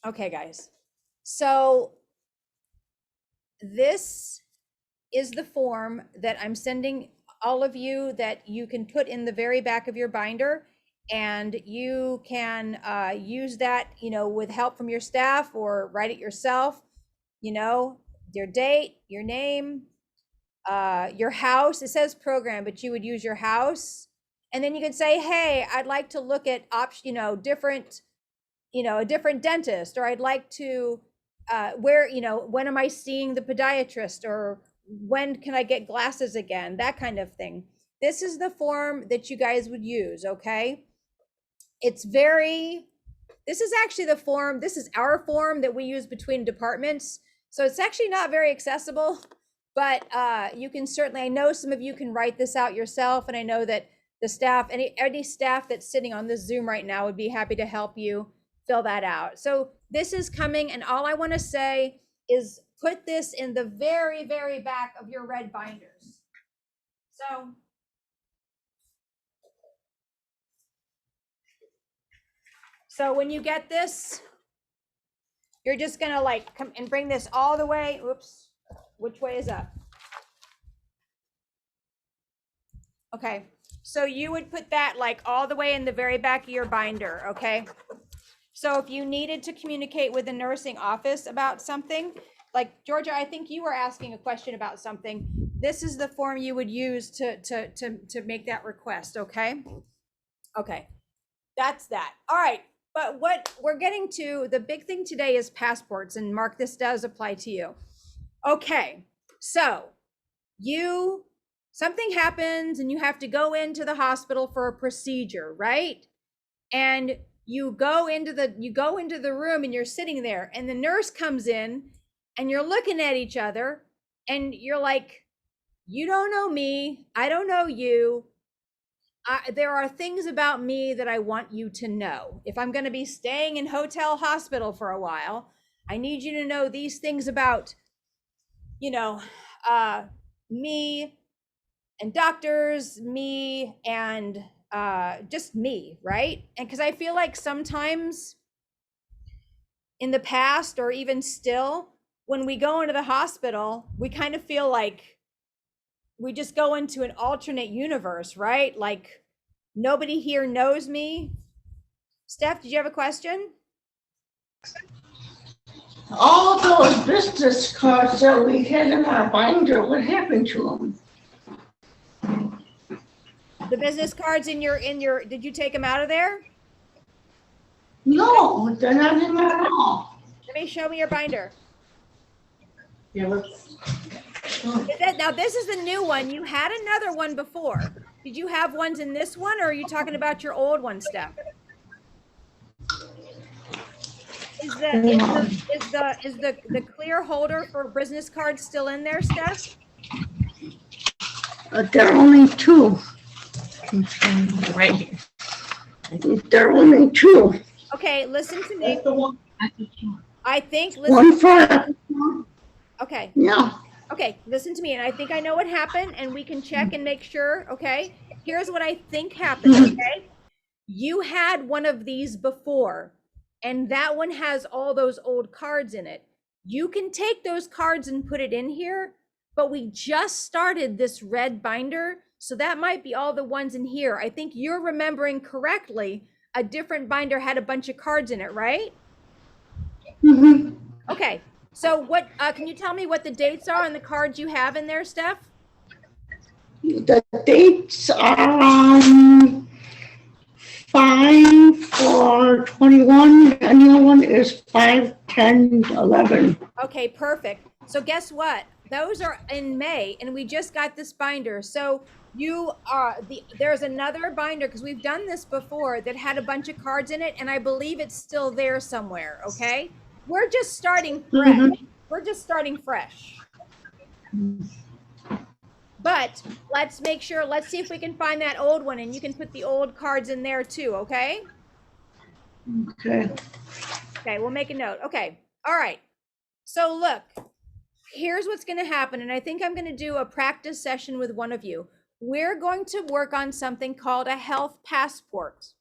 Okay, guys. So this is the form that I'm sending all of you that you can put in the very back of your binder, and you can use that, with help from your staff, or write it yourself. Your date, your name, your house. It says program, but you would use your house, and then you could say, "Hey, I'd like to look at different, a different dentist," or "I'd like to, when am I seeing the podiatrist?" or "When can I get glasses again?" That kind of thing. This is the form that you guys would use, okay? This is actually this is our form that we use between departments. So it's actually not very accessible, but you can certainly, I know some of you can write this out yourself, and I know that the staff, any staff that's sitting on this Zoom right now would be happy to help you fill that out. So this is coming, and all I want to say is put this in the very, very back of your red binders. So when you get this, you're just gonna come and bring this all the way. Oops, which way is up? Okay, so you would put that all the way in the very back of your binder, okay? So if you needed to communicate with the nursing office about something, like Georgia, I think you were asking a question about something. This is the form you would use to make that request, okay? Okay, that's that. All right, but what we're getting to, the big thing today is passports, and Mark, this does apply to you. Okay, so something happens and you have to go into the hospital for a procedure, right? And you go into the room, and you're sitting there, and the nurse comes in, and you're looking at each other, and you're like, "You don't know me, I don't know you. There are things about me that I want you to know. If I'm going to be staying in hospital for a while, I need you to know these things about, me and doctors, me and just me, right?" And because I feel like sometimes in the past, or even still, when we go into the hospital, we kind of feel like we just go into an alternate universe, right? Like nobody here knows me. Steph, did you have a question? All those business cards that we had in our binder, what happened to them? The business cards in your, did you take them out of there? No, they're not in there at all. Let me show me your binder. Yeah, let's. Now this is the new one. You had another one before. Did you have ones in this one, or are you talking about your old one, Steph? Is the clear holder for business cards still in there, Steph? There are only two. Right here. I think there are only two. Okay, listen to me. That's the one. I think. One for. Okay. Yeah. Okay, listen to me, and I think I know what happened, and we can check and make sure. Okay, here's what I think happened. Okay, you had one of these before, and that one has all those old cards in it. You can take those cards and put it in here, but we just started this red binder, so that might be all the ones in here. I think you're remembering correctly. A different binder had a bunch of cards in it, right? Mm-hmm. Okay, so what can you tell me what the dates are on the cards you have in there, Steph? The dates are 5/4/21, and the other one is 5/10/11. Okay, perfect. So guess what? Those are in May, and we just got this binder. So there's another binder, because we've done this before, that had a bunch of cards in it, and I believe it's still there somewhere. Okay, we're just starting fresh. Mm-hmm. We're just starting fresh. But let's make sure, let's see if we can find that old one, and you can put the old cards in there too, okay? Okay. Okay, we'll make a note. Okay, all right. So look, here's what's going to happen, and I think I'm going to do a practice session with one of you. We're going to work on something called a health passport.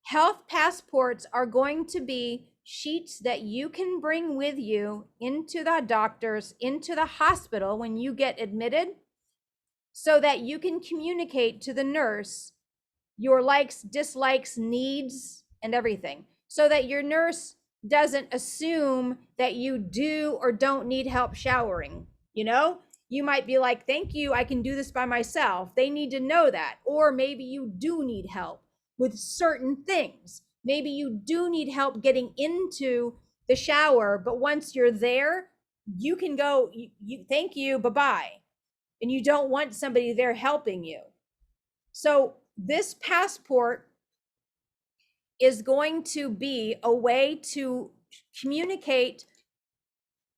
Health passports are going to be sheets that you can bring with you into the doctors, into the hospital when you get admitted, so that you can communicate to the nurse your likes, dislikes, needs, and everything, so that your nurse doesn't assume that you do or don't need help showering. You know, you might be like, thank you, I can do this by myself. They need to know that. Or maybe you do need help with certain things. Maybe you do need help getting into the shower, but once you're there, you can go, thank you, bye-bye. And you don't want somebody there helping you. So this passport is going to be a way to communicate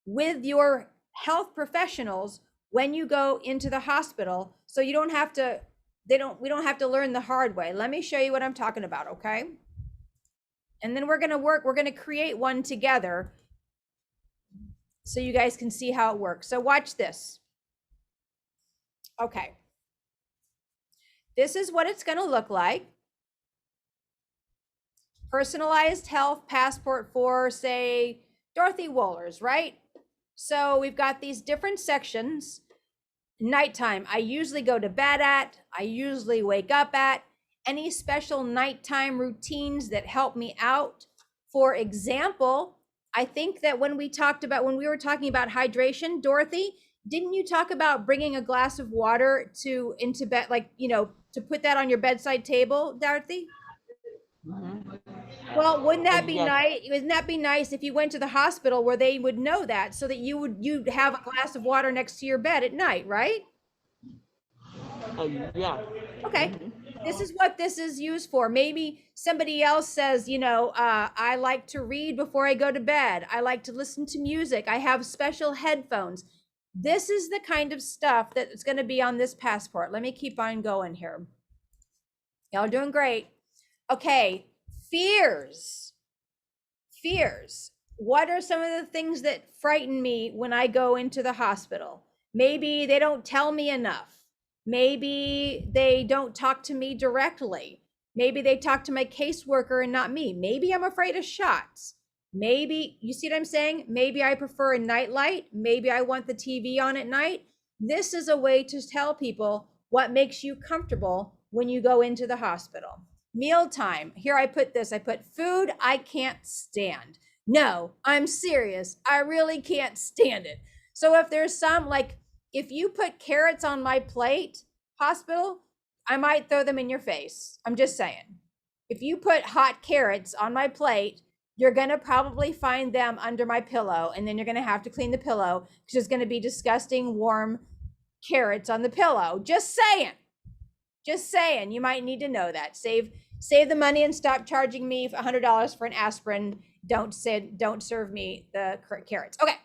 with your health professionals when you go into the hospital, so you don't have to, we don't have to learn the hard way. Let me show you what I'm talking about, okay? And then we're going to create one together so you guys can see how it works. So watch this. Okay. This is what it's going to look like. Personalized health passport for, say, Dorothy Wohlers, right? So we've got these different sections. Nighttime, I usually go to bed at, I usually wake up at. Any special nighttime routines that help me out? For example, I think that when we were talking about hydration, Dorothy, didn't you talk about bringing a glass of water into bed, like, to put that on your bedside table, Dorothy? Well, wouldn't that be Yes. nice? Wouldn't that be nice if you went to the hospital where they would know that, so that you'd have a glass of water next to your bed at night, right? Yeah. Okay. This is what this is used for. Maybe somebody else says, I like to read before I go to bed. I like to listen to music. I have special headphones. This is the kind of stuff that's going to be on this passport. Let me keep on going here. Y'all are doing great. Okay. Fears. What are some of the things that frighten me when I go into the hospital? Maybe they don't tell me enough. Maybe they don't talk to me directly. Maybe they talk to my caseworker and not me. Maybe I'm afraid of shots. Maybe, you see what I'm saying? Maybe I prefer a night light. Maybe I want the TV on at night. This is a way to tell people what makes you comfortable when you go into the hospital. Mealtime. Here I put food I can't stand. No, I'm serious. I really can't stand it. So if there's if you put carrots on my plate, hospital, I might throw them in your face. I'm just saying. If you put hot carrots on my plate, you're going to probably find them under my pillow, and then you're going to have to clean the pillow because there's going to be disgusting warm carrots on the pillow. Just saying. You might need to know that. Save the money and stop charging me $100 for an aspirin. Don't serve me the carrots. Okay.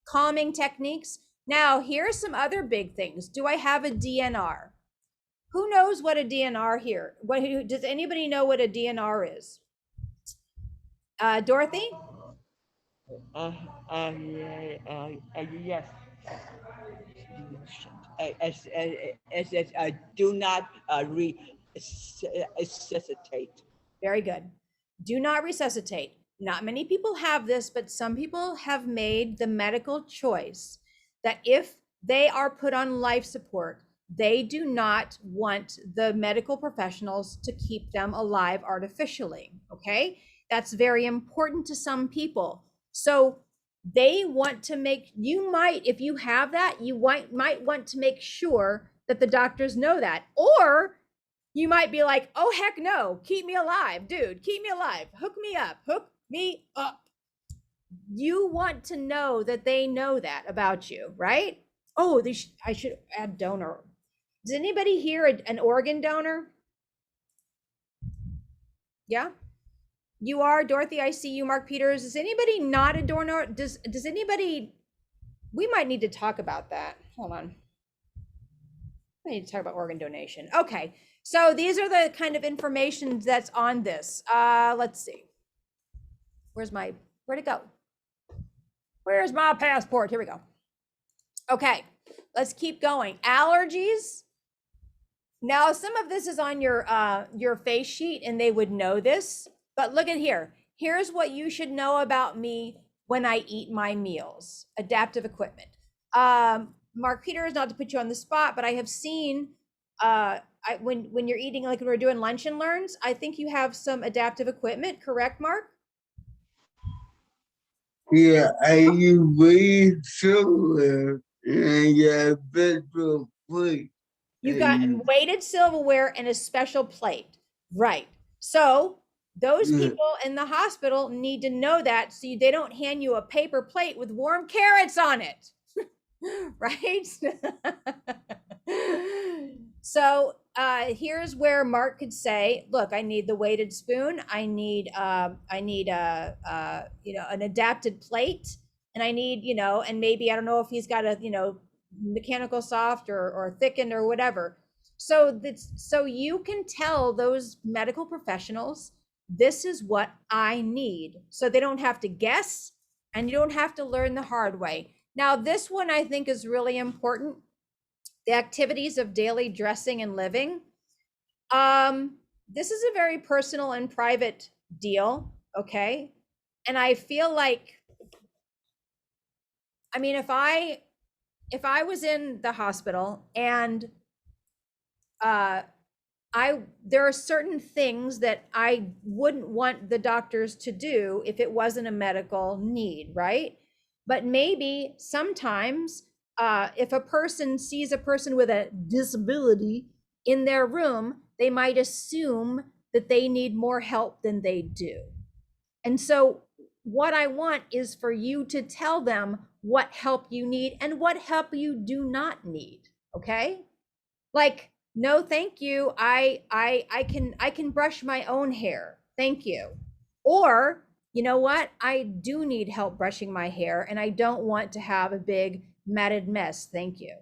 Calming techniques. Now, here are some other big things. Do I have a DNR? Who knows what a DNR here? Does anybody know what a DNR is? Dorothy? Yes. It says, do not resuscitate. Very good. Do not resuscitate. Not many people have this, but some people have made the medical choice that if they are put on life support, they do not want the medical professionals to keep them alive artificially. Okay. That's very important to some people. So they want to if you have that, you might want to make sure that the doctors know that. Or you might be like, oh, heck no, keep me alive, dude, keep me alive, hook me up. You want to know that they know that about you, right? Oh, I should add donor. Does anybody here an organ donor? Yeah, you are, Dorothy. I see you, Mark Peters. Is anybody not a donor? Does anybody? We might need to talk about that. Hold on. I need to talk about organ donation. Okay, so these are the kind of information that's on this. Let's see. Where'd it go? Where's my passport? Here we go. Okay, let's keep going. Allergies. Now, some of this is on your face sheet and they would know this, but look at here. here's what you should know about me when I eat my meals. Adaptive equipment. Mark Peters, not to put you on the spot, but I have seen when you're eating, like when we're doing lunch and learns, I think you have some adaptive equipment, correct, Mark? Yeah, I use weighted silverware and I got a special plate. You've got weighted silverware and a special plate. Right. So those Yeah. people in the hospital need to know that so they don't hand you a paper plate with warm carrots on it. Right? So here's where Mark could say, look, I need the weighted spoon. I need an adapted plate, and I need, and maybe I don't know if he's got a, mechanical soft or thickened or whatever. So you can tell those medical professionals, this is what I need. So they don't have to guess and you don't have to learn the hard way. Now, this one I think is really important. The activities of daily dressing and living. This is a very personal and private deal, okay? And I feel like, I mean, if I was in the hospital and there are certain things that I wouldn't want the doctors to do if it wasn't a medical need, right? But maybe sometimes if a person sees a person with a disability in their room, they might assume that they need more help than they do. And so what I want is for you to tell them what help you need and what help you do not need, okay? Like, no, thank you. I can brush my own hair. Thank you. Or, you know what? I do need help brushing my hair and I don't want to have a big matted mess. Thank you.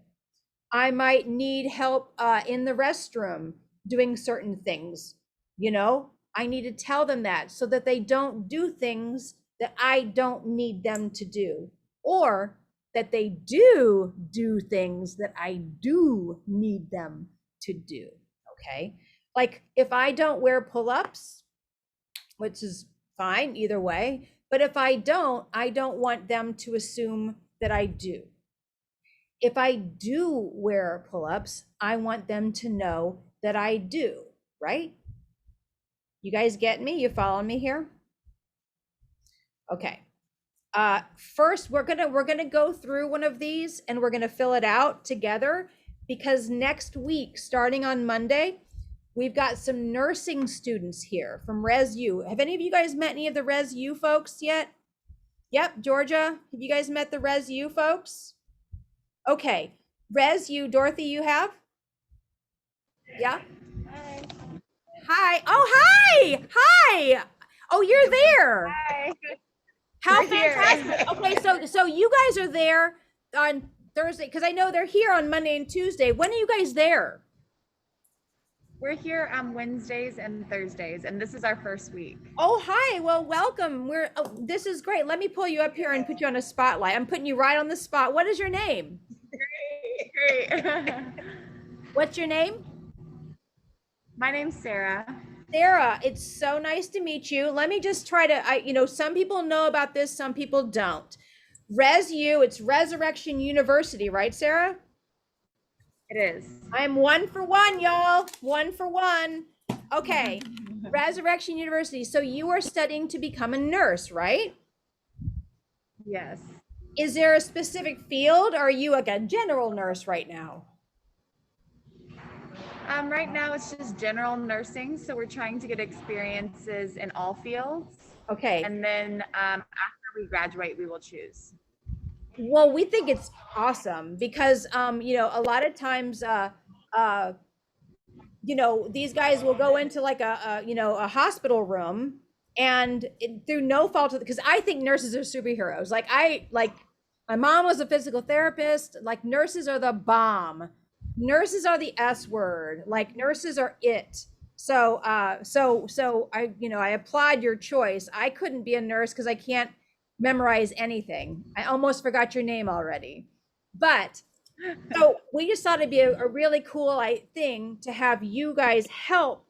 I might need help in the restroom doing certain things. I need to tell them that so that they don't do things that I don't need them to do, or that they do things that I do need them to do. Okay. Like if I don't wear pull-ups, which is fine either way, but if I don't want them to assume that I do. If I do wear pull-ups, I want them to know that I do, right? You guys get me? You follow me here? Okay. First, we're gonna go through one of these and we're gonna fill it out together, because next week, starting on Monday, we've got some nursing students here from ResU. Have any of you guys met any of the ResU folks yet? Yep, Georgia. Have you guys met the ResU folks? Okay, ResU, Dorothy, you have? Yeah. Hi. Hi. Oh, hi. Hi. Oh, you're there. Hi. How We're here. fantastic. Okay, so you guys are there on Thursday, because I know they're here on Monday and Tuesday. When are you guys there? We're here on Wednesdays and Thursdays, and this is our first week. Oh, hi. Well, welcome. This is great. Let me pull you up here and put you on a spotlight. I'm putting you right on the spot. What is your name? Great. What's your name? My name's Sarah. Sarah, it's so nice to meet you. Let me just try to, some people know about this, some people don't. ResU, it's Resurrection University, right, Sarah? It is. I'm 1 for 1, y'all. 1 for 1. Okay, Resurrection University. So you are studying to become a nurse, right? Yes. Is there a specific field, or are you like a general nurse right now? Right now it's just general nursing, so we're trying to get experiences in all fields. Okay. And then after we graduate, we will choose. Well, we think it's awesome because, a lot of times, these guys will go into like a hospital room, and through no fault of, because I think nurses are superheroes. Like my mom was a physical therapist. Like nurses are the bomb. Nurses are the S word. Like nurses are it. So I applaud your choice. I couldn't be a nurse because I can't memorize anything. I almost forgot your name already. But so we just thought it'd be a really cool thing to have you guys help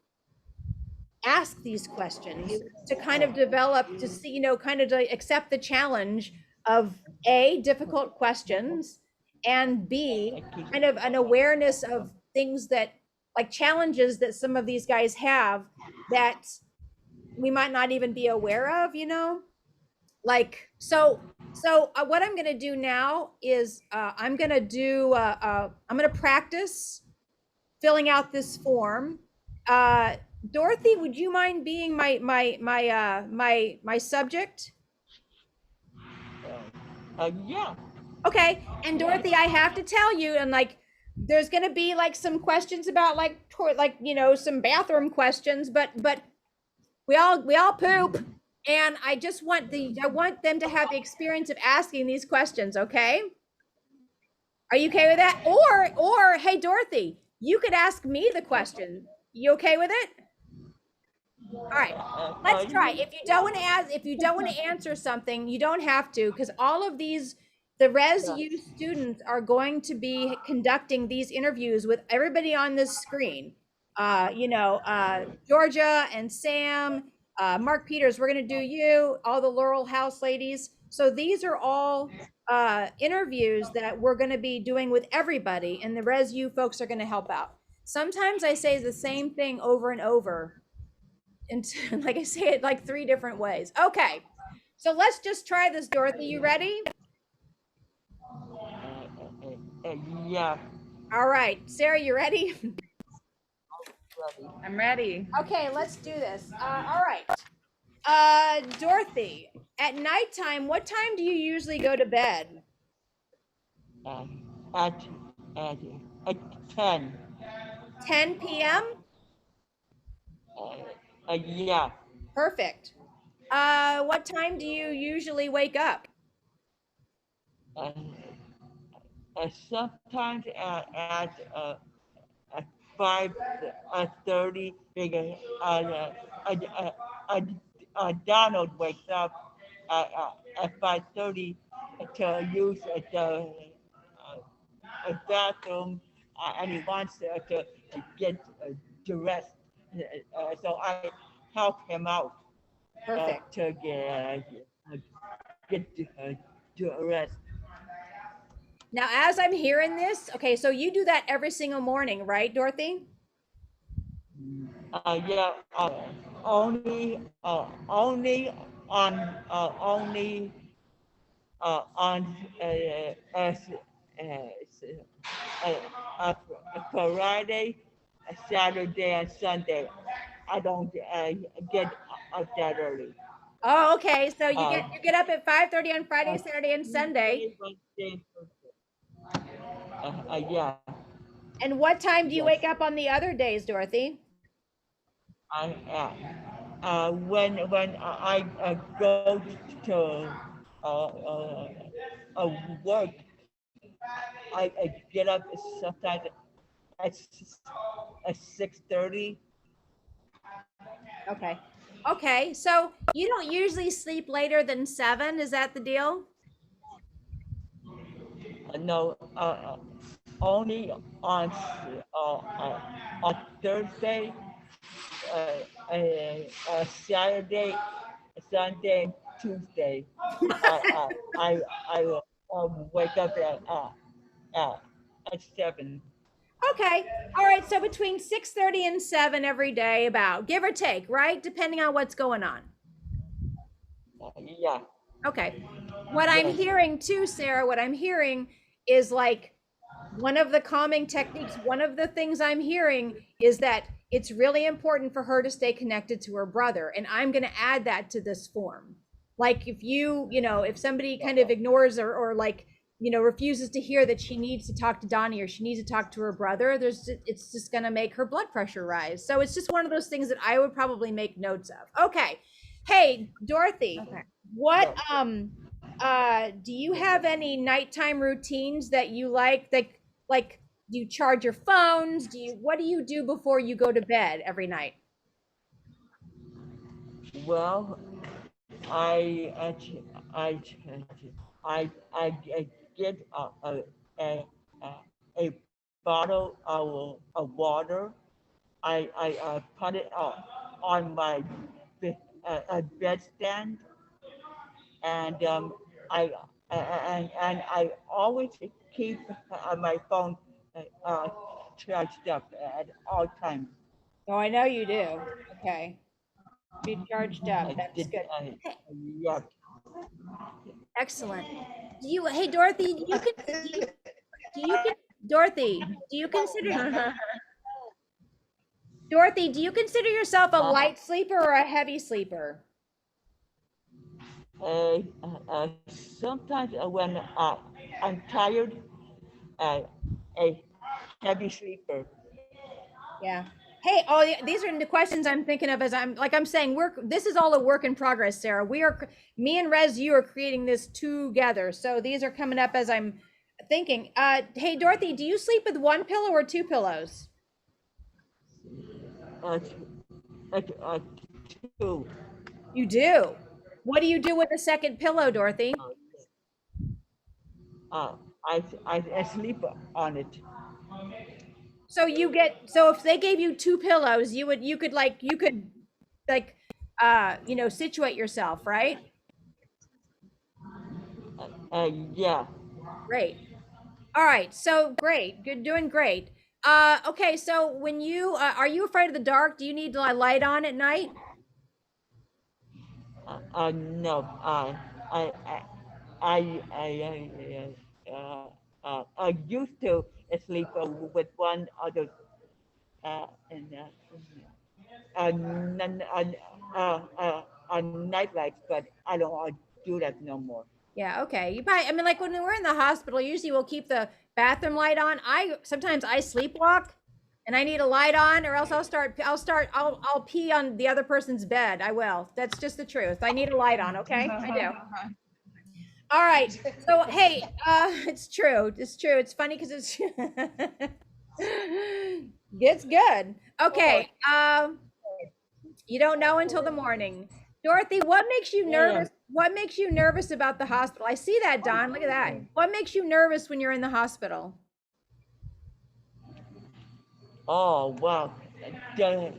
ask these questions to kind of develop, to see, kind of to accept the challenge of A, difficult questions, and B, kind of an awareness of things that, like challenges that some of these guys have that we might not even be aware of, like what I'm going to do now is I'm going to I'm going to practice filling out this form. uh Dorothy, would you mind being my subject? Yeah. Okay. And Dorothy, I have to tell you, and like there's going to be like some questions about like some bathroom questions, but we all poop, and I want them to have the experience of asking these questions. Okay, are you okay with that? Or hey Dorothy, you could ask me the question. You okay with it? All right, let's try. If you don't want to answer something, you don't have to, because all of these, the ResU students are going to be conducting these interviews with everybody on this screen. Georgia and Sam, Mark Peters, we're going to do you, all the Laurel House ladies. So these are all interviews that we're going to be doing with everybody, and the ResU folks are going to help out. Sometimes I say the same thing over and over, and like I say it like 3 different ways. Okay, so let's just try this. Dorothy, you ready? Yeah. All right, Sarah, you ready? I'm ready. Okay, let's do this. All right, Dorothy, at nighttime, what time do you usually go to bed? Uh, at at at 10. 10 p.m. Yeah. Perfect. What time do you usually wake up? Uh, Sometimes at 5:30, because Donald wakes up at 5:30 to use bathroom, and he wants to get dressed. So I help him out Perfect. to get dressed. Now, as I'm hearing this, okay, so you do that every single morning, right, Dorothy? Yeah, only on as uh, uh, Friday, Saturday, and Sunday. I don't get up that early. Oh, okay. So Uh, you get up at 5:30 on Friday, uh, Saturday, and Sunday. Tuesday, Wednesday, Thursday. Yeah, And what time do you yes. wake up on the other days, Dorothy? I when I go to uh, uh, work, I get up sometimes at 6:30. Okay. Okay. So you don't usually sleep later than 7. Is that the deal? No, only on Thursday, Saturday, Sunday, and Tuesday. I will wake up uh, at 7. Okay. All right. So between 6:30 and 7 every day, about, give or take, right? Depending on what's going on. Yeah, Okay. What I'm yes. hearing too, Sarah, what I'm hearing is like one of the calming techniques, one of the things I'm hearing is that it's really important for her to stay connected to her brother. And I'm going to add that to this form. Like if if somebody kind of ignores or like, refuses to hear that she needs to talk to Donnie or she needs to talk to her brother, it's just going to make her blood pressure rise. So it's just one of those things that I would probably make notes of. Okay. Hey, Dorothy, Okay. what do you have any nighttime routines that you like do you charge your phones? What do you do before you go to bed every night? Well, I I I get a, a bottle of water. I put it on my bedstand, and I and I always keep my phone uh, charged up at all times. Oh, I know you do. Okay. Be charged up. I That's did, good. Hey, yeah. excellent. Hey, Dorothy, do you can, Dorothy, do you consider, Dorothy, do you consider yourself a Uh, light sleeper or a heavy sleeper? uh, Sometimes when I'm tired, a heavy sleeper. Yeah. Hey, oh, yeah, these are the questions I'm thinking of as I'm saying, this is all a work in progress, Sarah. Me and ResU are creating this together. So these are coming up as I'm thinking. Hey, Dorothy, do you sleep with one pillow or two pillows? Uh, uh, uh, Two. You do. What do you do with the second pillow, Dorothy? Uh, I sleep on it. So if they gave you two pillows, you could like situate yourself, right? Yeah. Great. All right. So great. Good, doing great. Okay, so when you are you afraid of the dark? Do you need a light on at night? No. I, I, I used to sleep with one other and on night lights, but I don't do that no more. Yeah, okay. You probably, I mean, like when we're in the hospital, usually we'll keep the bathroom light on. Sometimes I sleepwalk and I need a light on, or else I'll pee on the other person's bed. I will. That's just the truth. I need a light on, okay? I do. All right. So hey, it's true. It's true. It's funny because it's it's good. Okay. You don't know until the morning. Dorothy, what makes you Yeah. nervous? What makes you nervous about the hospital? I see that, Don. Look at that. What makes you nervous when you're in the hospital? Oh wow. The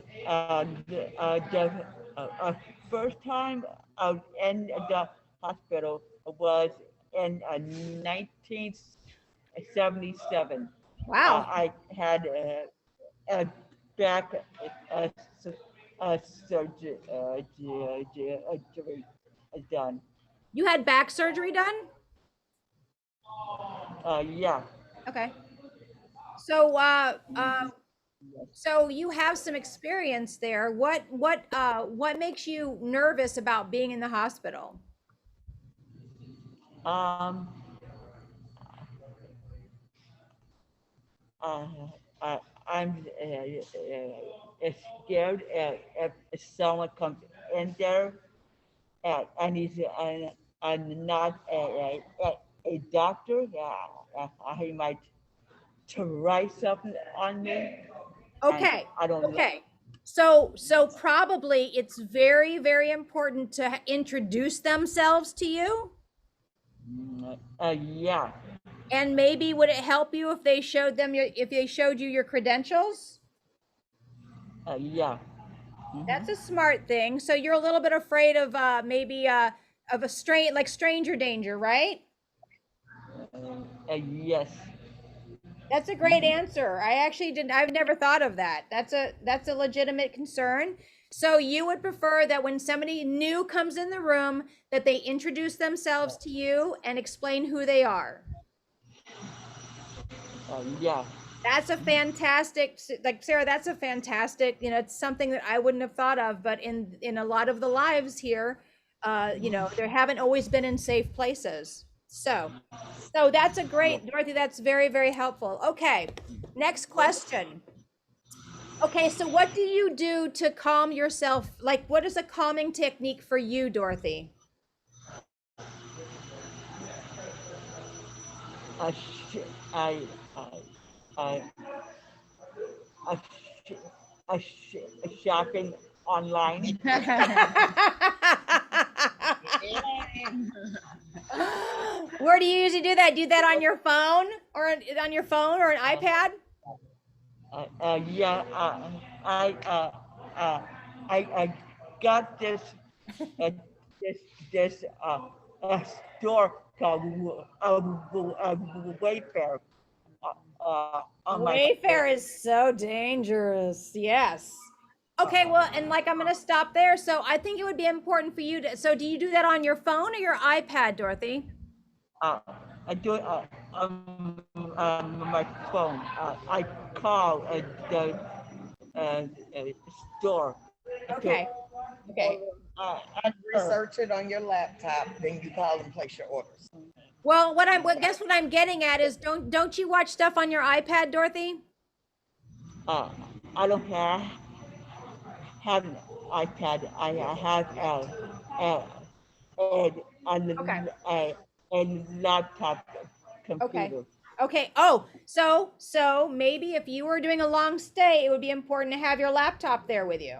the first time I was in the hospital was in 1977. Wow. I had a back uh, su- surgery done. You had back surgery done? Yeah. Okay. So so you have some experience there. What makes you nervous about being in the hospital? Um. Uh, I, I'm scared if someone comes in there and he's not a doctor. He might try something on me, and Okay. I don't know. Okay. So probably it's very, very important to introduce themselves to you. Yeah. And maybe would it help you if they if they showed you your credentials? Yeah. That's a smart thing. So you're a little bit afraid of maybe of a stranger danger, right? Yes. That's a great answer. I've never thought of that. That's a legitimate concern. So you would prefer that when somebody new comes in the room that they introduce themselves to you and explain who they are. Yeah. That's a fantastic, like Sarah, that's a fantastic, it's something that I wouldn't have thought of, but in a lot of the lives here, there haven't always been in safe places. So that's a Yes. great, Dorothy, that's very, very helpful. Okay, next question. Okay, so what do you do to calm yourself? Like, what is a calming technique for you, Dorothy? I, sh- I, I, I, sh- shopping online. Where do you usually do that? Do that on your phone or an iPad? Yeah, I I got this uh, this this a store called Wayfair on my phone. Wayfair is so dangerous. Yes. Okay, well, and like I'm gonna stop there. So I think it would be important for you to, so do you do that on your phone or your iPad, Dorothy? Uh, I do it my phone. I call the store to Okay. Okay. answer. Research it on your laptop, then you call and place your orders. Well, guess what I'm getting at is don't you watch stuff on your iPad, Dorothy? Uh, I don't have an iPad. I have Okay. a laptop Okay. computer. Okay. Oh, so maybe if you were doing a long stay, it would be important to have your laptop there with you.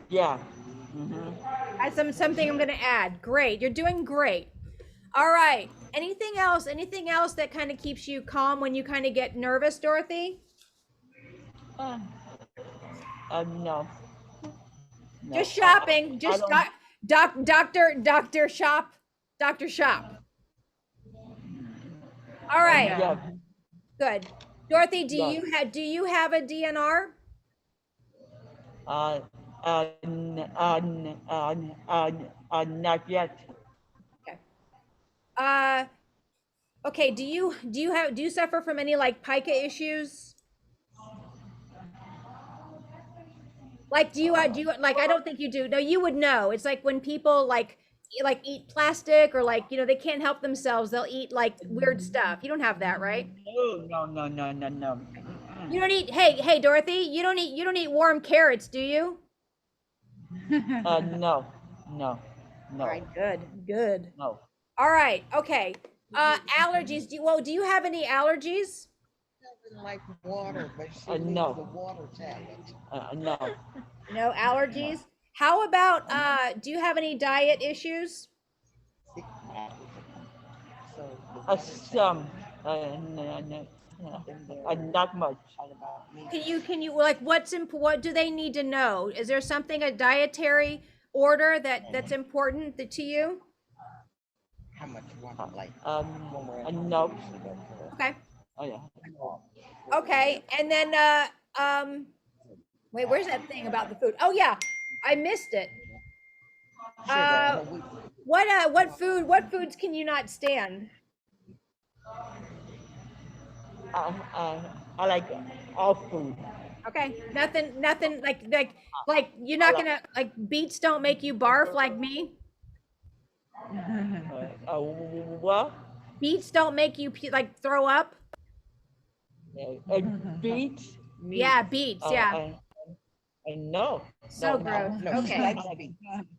Yeah. Hmm. That's something I'm going to add. Great. You're doing great. All right. Anything else? Anything else that kind of keeps you calm when you kind of get nervous, Dorothy? Uh, no. No. Just shopping. I Just don't. doctor shop. Doctor shop. All right. Yeah. Good. Dorothy, Yeah. do you have a DNR? Uh, not yet. Okay. Okay, do you suffer from any like pica issues? Like do you like I don't think you do. No, you would know. It's like when people like eat plastic or like, they can't help themselves. They'll eat like weird stuff. You don't have that, right? No. You don't eat hey Dorothy, you don't eat warm carrots, do you? No. All right, good. Good. No. All right. Okay. Allergies. Do you have any allergies? Doesn't like water, but she needs no. the water tablet. No. No allergies. How about do you have any diet issues? So Some. Not much. Can you like what do they need to know? Is there something, a dietary order that's important to you? how much water, like No. Okay. Oh yeah. Okay. And then wait, where's that thing about the food? Oh yeah, I missed it. Uh what foods can you not stand? I like all food. Okay. Nothing like you're not gonna like beets don't make you barf like me. What? Beets don't make you like throw up. Beets. Me. Yeah, beets. Yeah. No. So No. gross. no, she Okay. likes to be.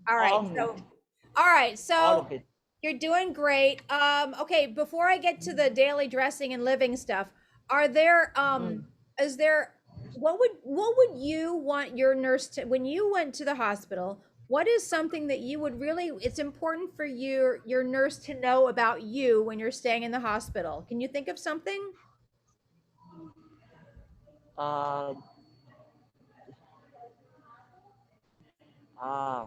All right. All So meat. all right. All So of it. you're doing great. Okay, before I get to the daily dressing and living stuff, are there is there what would you want your nurse to, when you went to the hospital, what is something that you would really, it's important for your nurse to know about you when you're staying in the hospital? Can you think of something? Uh. Uh.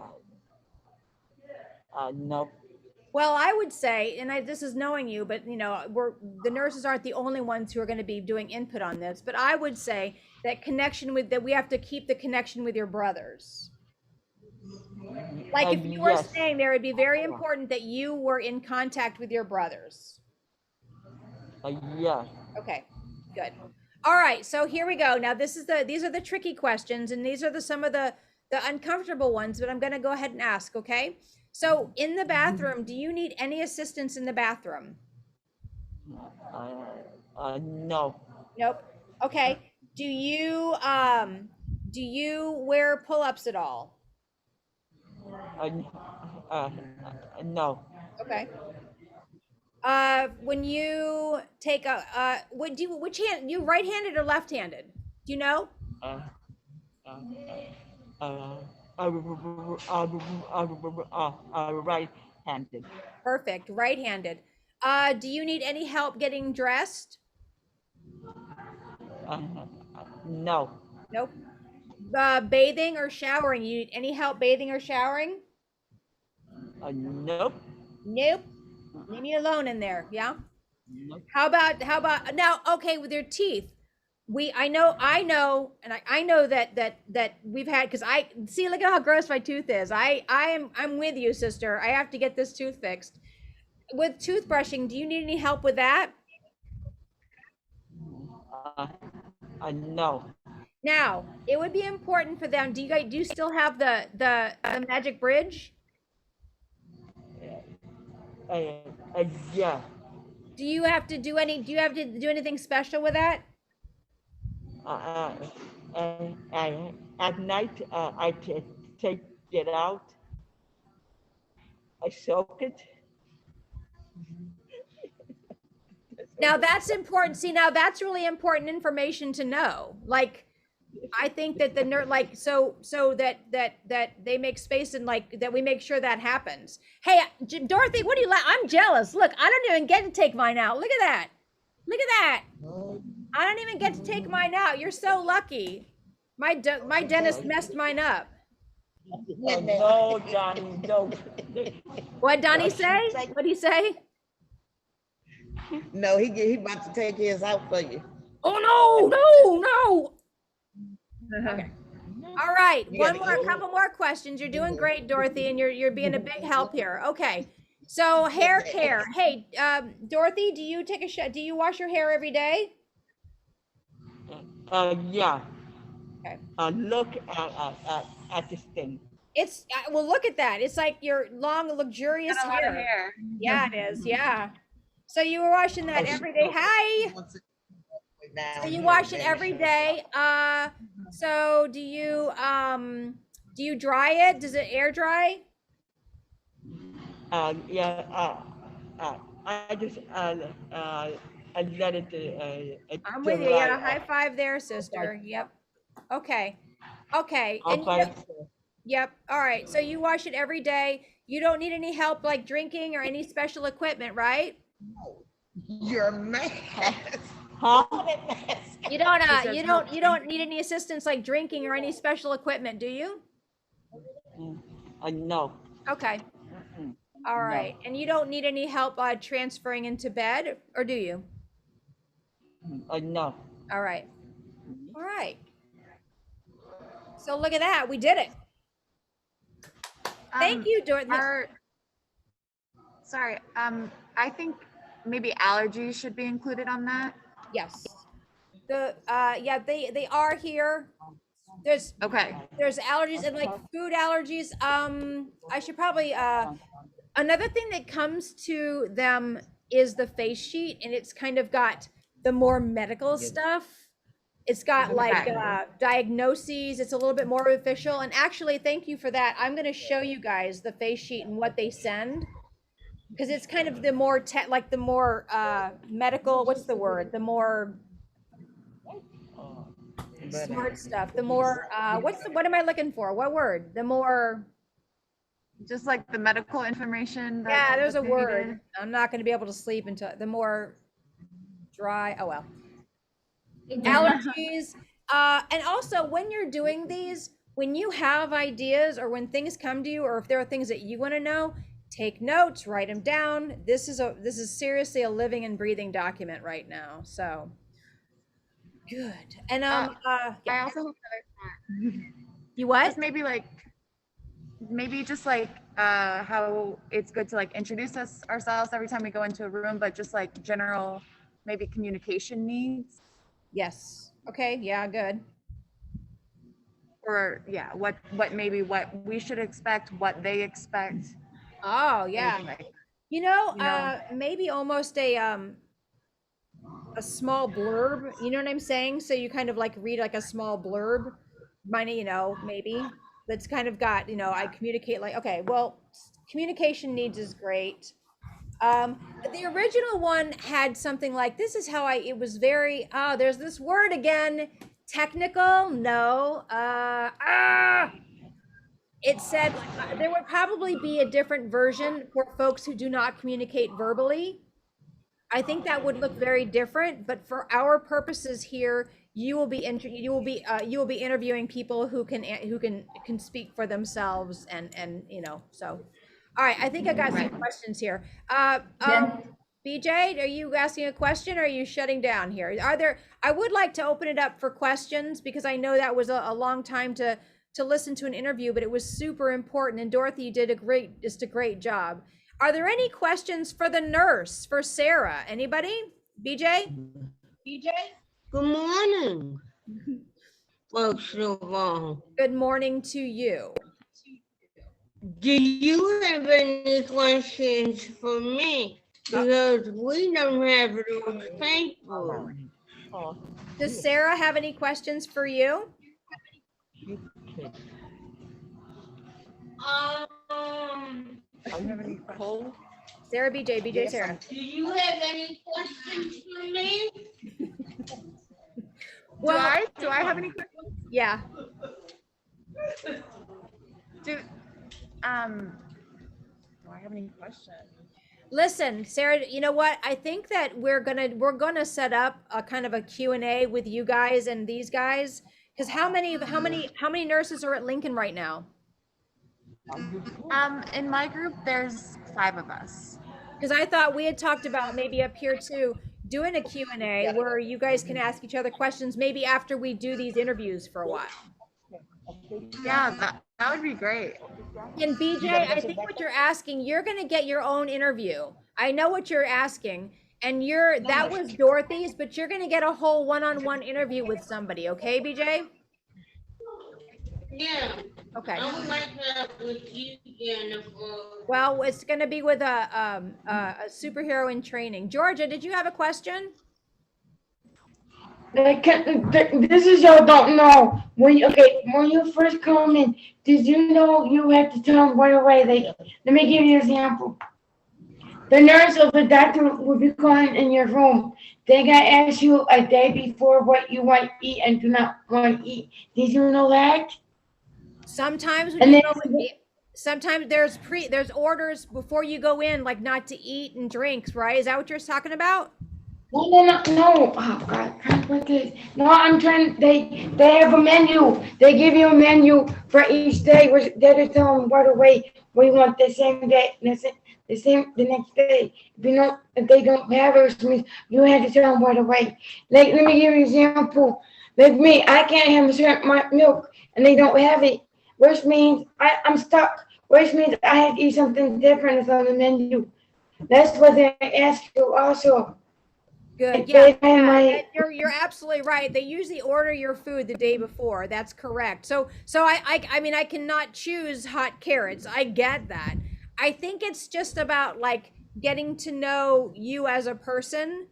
No. Well, I would say, and this is knowing you, but the nurses aren't the only ones who are going to be doing input on this. But I would say that we have to keep the connection with your brothers. Like if you were Yes. staying there, it'd be very important that you were in contact with your brothers. Yeah. Okay, good. All right, so here we go. Now these are the tricky questions, and these are some of the uncomfortable ones, but I'm going to go ahead and ask. Okay. So in the bathroom, do you need any assistance in the bathroom? No. Nope. Okay. Do you wear pull-ups at all? No. Okay. When you take which hand, you right-handed or left-handed? Do you know? Uh, right-handed. Perfect. Right-handed. Do you need any help getting dressed? Uh, no. Nope. bathing or showering? You need any help bathing or showering? Nope. Nope. Leave me alone in there. Yeah. Nope. How about now? Okay, with your teeth, I know, and I know that we've had, because I see, look at how gross my tooth is. I'm with you, sister. I have to get this tooth fixed. With toothbrushing, do you need any help with that? No. Now, it would be important for them. Do you still have the magic bridge? Yeah. Do you have to do anything special with that? Uh, and at night, I take it out. I soak it. Now that's important. See, now that's really important information to know. Like, I think that the nerd, like, so that they make space, and like that we make sure that happens. Hey, Dorothy, what do you like? I'm jealous. Look, I don't even get to take mine out. Look at that. Look at that. I don't even get to take mine out. You're so lucky. My dentist messed mine up. No, Johnny, no. What Donnie say? What'd he say? No, he about to take his out for you. Oh no. Okay. All right. You One gotta more, eat. couple more questions. You're doing great, Dorothy, and you're being a big help here. Okay. So hair care. Hey, Dorothy, do you do you wash your hair every day? Yeah. Okay. Look at this thing. It's well, look at that. It's like your long, luxurious Got a lot of hair. hair. Yeah, it is. Yeah. So you were washing that every day. Hi. So you wash it every day. So do you dry it? Does it air dry? Yeah. I just I let it. I'm with you. Yeah, dry high five there, sister. Yep. Okay. Okay. And by yep. All right. So you wash it every day. You don't need any help like drinking or any special equipment, right? You're a mess. Huh? You don't She says you don't need any assistance like drinking or any special equipment, do you? No. Okay. Mm-mm. All right. And you don't need any help transferring into bed, or do you? No. All right. All right. So look at that. We did it. Thank you, Dorothy. Sorry, I think maybe allergies should be included on that. Yes. Yeah, they are here. There's Okay. allergies and like food allergies. I should probably another thing that comes to them is the face sheet, and it's kind of got the more medical stuff. It's got like Okay. diagnoses. It's a little bit more official. And actually, thank you for that. I'm going to show you guys the face sheet and what they send, because it's kind of the more like the more medical. What's the word? The more smart stuff. The more what am I looking for? What word? The more. Just like the medical information. Yeah, there's a they word. needed. I'm not going to be able to sleep until the more dry. Oh well. Allergies. And also when you're doing these, when you have ideas or when things come to you, or if there are things that you want to know, take notes, write them down. This is seriously a living and breathing document right now. So good. And I yeah. also have another You what? just maybe just like how it's good to like introduce ourselves every time we go into a room, but just like general maybe communication needs, Yes. Okay. Yeah. Good. or yeah, what we should expect, what they expect, Oh yeah. anything like that. You know, You know? maybe almost a small blurb. You know what I'm saying? So you kind of like read like a small blurb, you know, maybe that's kind of got, you know, I communicate like, okay, well, communication needs is great. The original one had something like, this is how it was very, there's this word again, technical. No, it said there would probably be a different version for folks who do not communicate verbally. I think that would look very different, but for our purposes here, you will be you will be interviewing people who can speak for themselves and so. All right, I think I got some questions here. BJ, are you asking a question or are you shutting down here? I would like to open it up for questions because I know that was a long time to listen to an interview, but it was super important. And Dorothy, you did just a great job. Are there any questions for the nurse, for Sarah? Anybody? BJ? Good morning, first of all. Good morning to you. Do you have any questions for me? Because we don't have those papers. Oh, Does Sarah have any questions for you? you kid. Do you have any questions? Cold? Sarah, BJ, BJ, Yes, Sarah. Do you have any questions for me? Do I have any questions? Yeah. Do I have any questions? Listen, Sarah, you know what? I think that we're gonna set up a kind of a Q&A with you guys and these guys. Because how many nurses are at Lincoln right now? In my group, there's 5 of us. Because I thought we had talked about maybe up here too, doing a Q&A where you guys can ask each other questions, maybe after we do these interviews for a while. Yeah, that would be great. And BJ, I think what you're asking, you're gonna get your own interview. I know what you're asking, and that was Dorothy's, but you're gonna get a whole one-on-one interview with somebody, okay, BJ? Yeah, Okay. I would like that with you, Jennifer. Well, it's gonna be with a superhero in training. Georgia, did you have a question? This is y'all don't know. When you first come in, did you know you have to tell them right away? Let me give you an example. The nurse or the doctor will be calling in your room. They gotta ask you a day before what you want to eat and do not want to eat. Did you know that? Sometimes when And you then go, sometimes there's orders before you go in, like not to eat and drinks, right? Is that what you're talking about? no. Oh God, what is? No, I'm trying. They have a menu. They give you a menu for each day. Which they tell them right away. We want the same day, the next day. If they don't have it, which means you have to tell them right away. Like, let me give you an example. Like me, I can't have my milk, and they don't have it, which means I'm stuck. Which means I have to eat something different that's on the menu. That's what they ask you also. Good. They Yeah, find my- you're absolutely right. They usually order your food the day before. That's correct. So I mean I cannot choose hot carrots. I get that. I think it's just about like getting to know you as a person.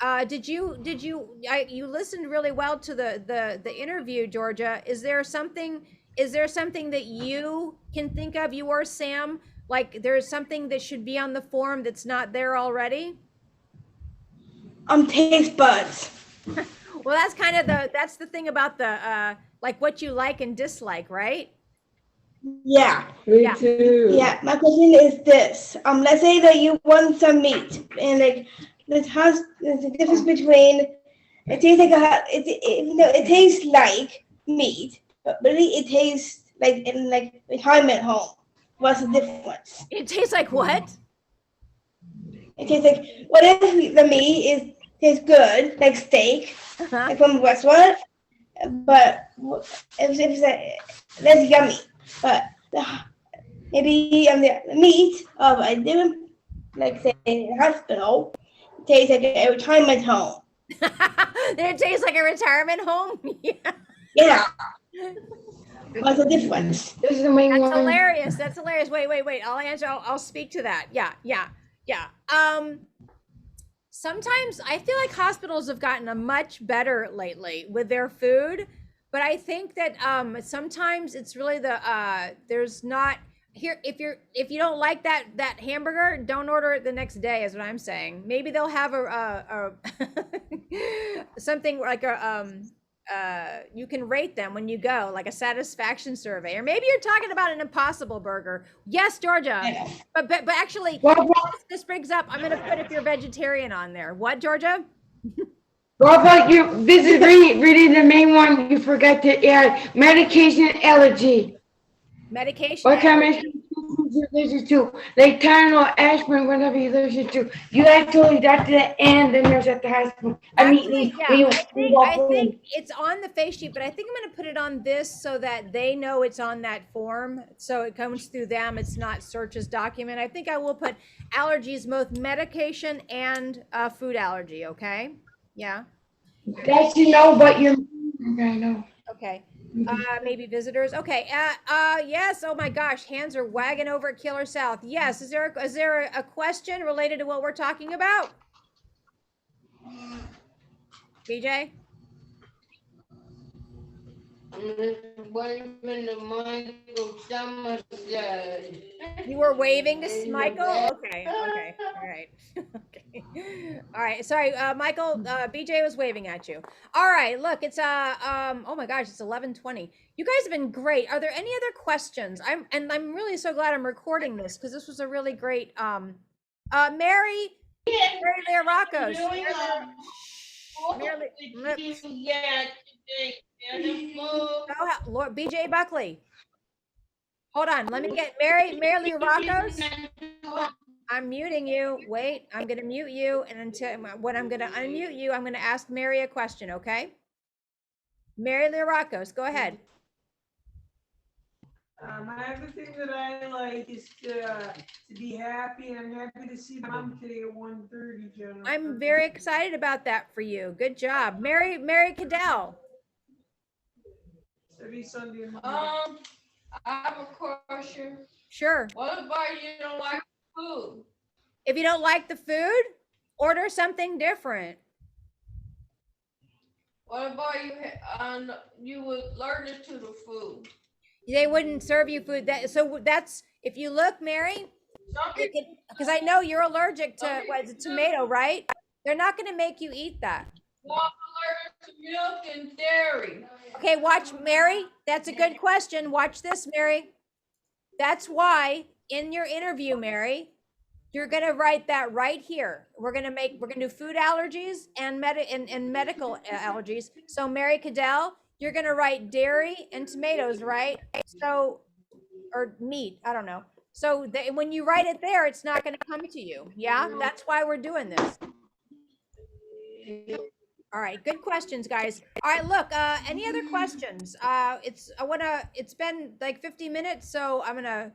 You listened really well to the interview, Georgia. Is there something that you can think of, you or Sam, like there's something that should be on the form that's not there already? Taste buds. Well, that's the thing about the like what you like and dislike, right? Yeah. Me Yeah. too. Yeah. My question is this. Let's say that you want some meat, and like there's a difference between it tastes like it tastes like meat, but really it tastes like in like retirement home. What's the difference? It tastes like what? It tastes like what if the meat tastes good, like steak, Uh-huh. like from a restaurant, but if that's yummy. But maybe the meat of a different, like say, hospital tastes like a retirement home. It tastes like a retirement home. Yeah. Yeah. What's the difference? This is the main That's one. hilarious. That's hilarious. Wait. I'll speak to that. Yeah. Sometimes I feel like hospitals have gotten a much better lately with their food, but I think that sometimes it's really there's not here if you don't like that hamburger, don't order it the next day is what I'm saying. Maybe they'll have a something like you can rate them when you go, like a satisfaction survey, or maybe you're talking about an Impossible Burger. Yes, Georgia, Yeah. but actually, Well, this brings up. I'm gonna put if you're vegetarian on there. What, Georgia? Well, but this is really the main one you forgot to add, medication allergy. Medication. What kind of medication you listen to? Like Tylenol, aspirin, whatever you listen to. You actually got to the end, the nurse at the hospital. Actually, Immediately, yeah, when you I walk think in. it's on the face sheet, but I think I'm gonna put it on this so that they know it's on that form. So it comes through them. It's not searches document. I think I will put allergies, both medication and food allergy. Okay. Yeah. That you know, but you're. Okay, I know. Okay. Maybe visitors. Okay. Yes. Oh my gosh, hands are wagging over at Killer South. Yes. Is there a question related to what we're talking about? BJ? Wait a minute, Michael, someone said. You were waving to In the Michael? back. Okay. Okay. All right. Okay. All right. Sorry, Michael, BJ was waving at you. All right. Look, it's oh my gosh, it's 11:20. You guys have been great. Are there any other questions? I'm really so glad I'm recording this because this was a really great Mary Leah Rockos. Lord BJ Buckley. Hold on, let me get Mary Lee Rockos. I'm muting you. Wait, I'm gonna mute you, and until when I'm gonna unmute you, I'm gonna ask Mary a question, okay? Mary Lee Rockos, go ahead. Everything that I like is to be happy, and I'm happy to see Mom today at 1:30, Jennifer. I'm very excited about that for you. Good job. Mary Cadell. Every Sunday morning. I have a question. Sure. What about you don't like food? If you don't like the food, order something different. What about you were allergic to the food? They wouldn't serve you food that's if you look, Mary, because I know you're allergic to what is it, tomato, right? They're not going to make you eat that. Well, I'm allergic to milk and dairy. Okay, watch, Mary. That's a good question. Watch this, Mary. That's why in your interview, Mary, you're going to write that right here. We're going to do food allergies and medical allergies. So Mary Cadell, you're going to write dairy and tomatoes, right? So, or meat, I don't know. So when you write it there, it's not going to come to you. Yeah, that's why we're doing this. All right, good questions, guys. All right, look, any other questions? It's been like 50 minutes, so I'm gonna,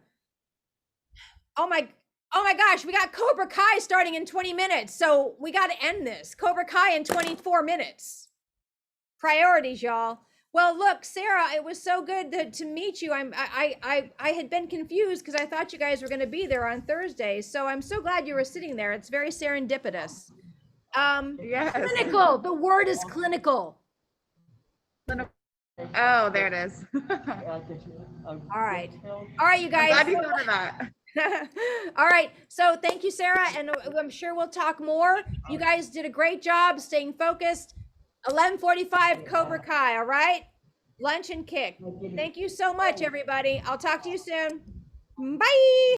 oh my gosh, we got Cobra Kai starting in 20 minutes, so we got to end this. Cobra Kai in 24 minutes. Priorities, y'all. Well, look, Sarah, it was so good to meet you. I had been confused because I thought you guys were going to be there on Thursday. So I'm so glad you were sitting there. It's very serendipitous. Yes. Clinical. The word is clinical. Oh, there it is. All right. All right, you guys. I'm glad you thought of that. All right. So thank you, Sarah. And I'm sure we'll talk more. You guys did a great job staying focused. 11:45 Cobra Kai. All right. Lunch and kick. Thank you so much, everybody. I'll talk to you soon. Bye.